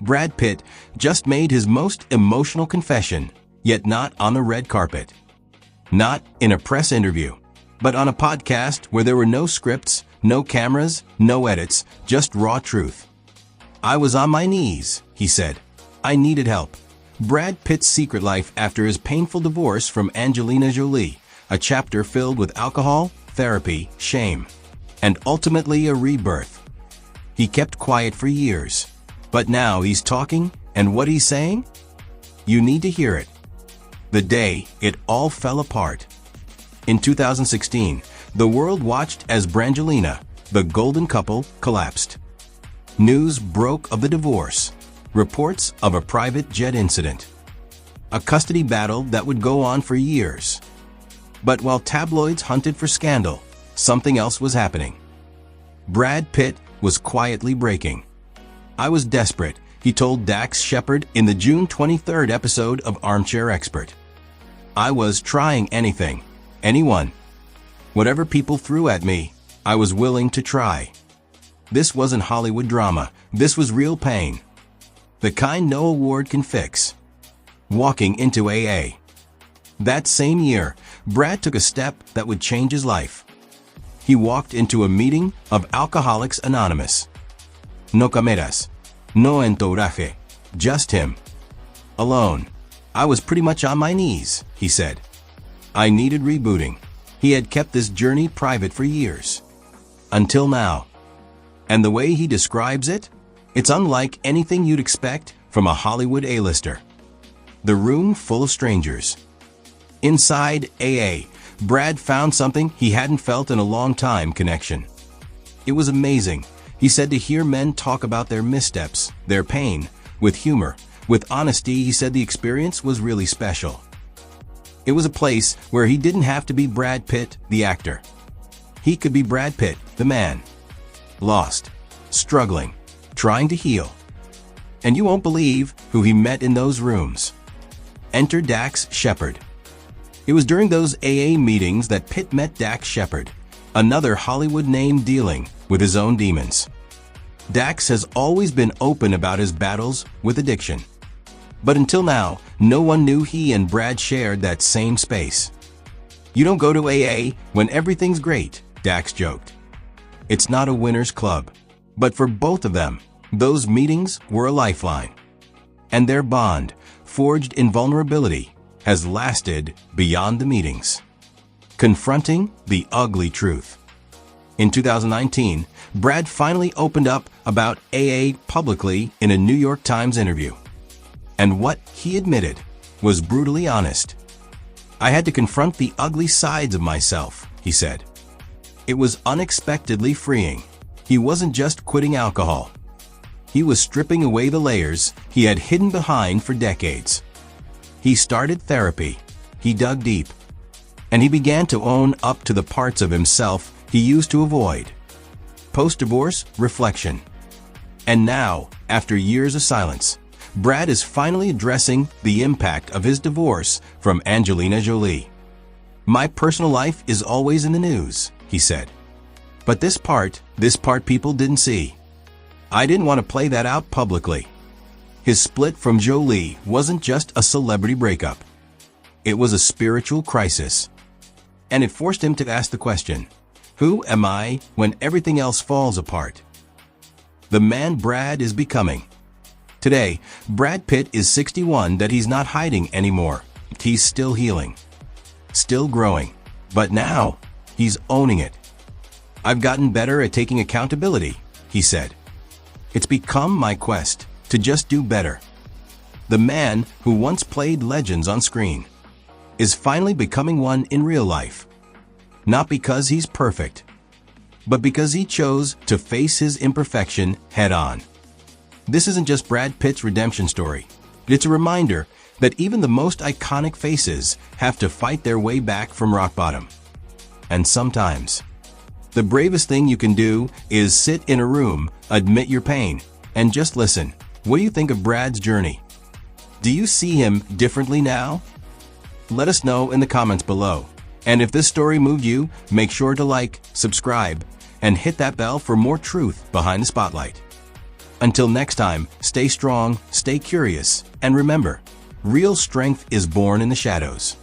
Brad Pitt just made his most emotional confession, yet not on the red carpet. Not in a press interview, but on a podcast where there were no scripts, no cameras, no edits, just raw truth. "I was on my knees," he said. "I needed help." Brad Pitt's secret life after his painful divorce from Angelina Jolie, a chapter filled with alcohol, therapy, shame, and ultimately a rebirth. He kept quiet for years, but now he's talking, and what he's saying? You need to hear it. The day it all fell apart. In 2016, the world watched as Brangelina, the golden couple, collapsed. News broke of the divorce, reports of a private jet incident, a custody battle that would go on for years. But while tabloids hunted for scandal, something else was happening. Brad Pitt was quietly breaking. "I was desperate," he told Dax Shepard in the June 23 episode of Armchair Expert. "I was trying anything, anyone. Whatever people threw at me, I was willing to try." This wasn't Hollywood drama. This was real pain. The kind no award can fix. Walking into AA. That same year, Brad took a step that would change his life. He walked into a meeting of Alcoholics Anonymous. No cameras. No entourage. Just him. Alone. "I was pretty much on my knees," he said. "I needed rebooting." He had kept this journey private for years. Until now. And the way he describes it? It's unlike anything you'd expect from a Hollywood A-lister. The room full of strangers. Inside AA, Brad found something he hadn't felt in a long time: connection. It was amazing, he said, to hear men talk about their missteps, their pain, with humor, with honesty. He said the experience was really special. It was a place where he didn't have to be Brad Pitt, the actor. He could be Brad Pitt, the man. Lost, struggling, trying to heal. And you won't believe who he met in those rooms. Enter Dax Shepard. It was during those AA meetings that Pitt met Dax Shepard, another Hollywood name dealing with his own demons. Dax has always been open about his battles with addiction. But until now, no one knew he and Brad shared that same space. "You don't go to AA when everything's great," Dax joked. "It's not a winner's club." But for both of them, those meetings were a lifeline. And their bond, forged in vulnerability, has lasted beyond the meetings. Confronting the ugly truth. In 2019, Brad finally opened up about AA publicly in a New York Times interview. And what he admitted was brutally honest. "I had to confront the ugly sides of myself," he said. It was unexpectedly freeing. He wasn't just quitting alcohol. He was stripping away the layers he had hidden behind for decades. He started therapy. He dug deep. And he began to own up to the parts of himself he used to avoid. Post-divorce reflection. And now, after years of silence, Brad is finally addressing the impact of his divorce from Angelina Jolie. "My personal life is always in the news," he said. "But this part people didn't see. I didn't want to play that out publicly." His split from Jolie wasn't just a celebrity breakup. It was a spiritual crisis. And it forced him to ask the question, who am I when everything else falls apart? The man Brad is becoming. Today, Brad Pitt is 61, that he's not hiding anymore. He's still healing. Still growing. But now, he's owning it. "I've gotten better at taking accountability," he said. "It's become my quest to just do better." The man who once played legends on screen is finally becoming one in real life. Not because he's perfect, but because he chose to face his imperfection head on. This isn't just Brad Pitt's redemption story. It's a reminder that even the most iconic faces have to fight their way back from rock bottom. And sometimes, the bravest thing you can do is sit in a room, admit your pain, and just listen. What do you think of Brad's journey? Do you see him differently now? Let us know in the comments below. And if this story moved you, make sure to like, subscribe, and hit that bell for more truth behind the spotlight. Until next time, stay strong, stay curious, and remember, real strength is born in the shadows.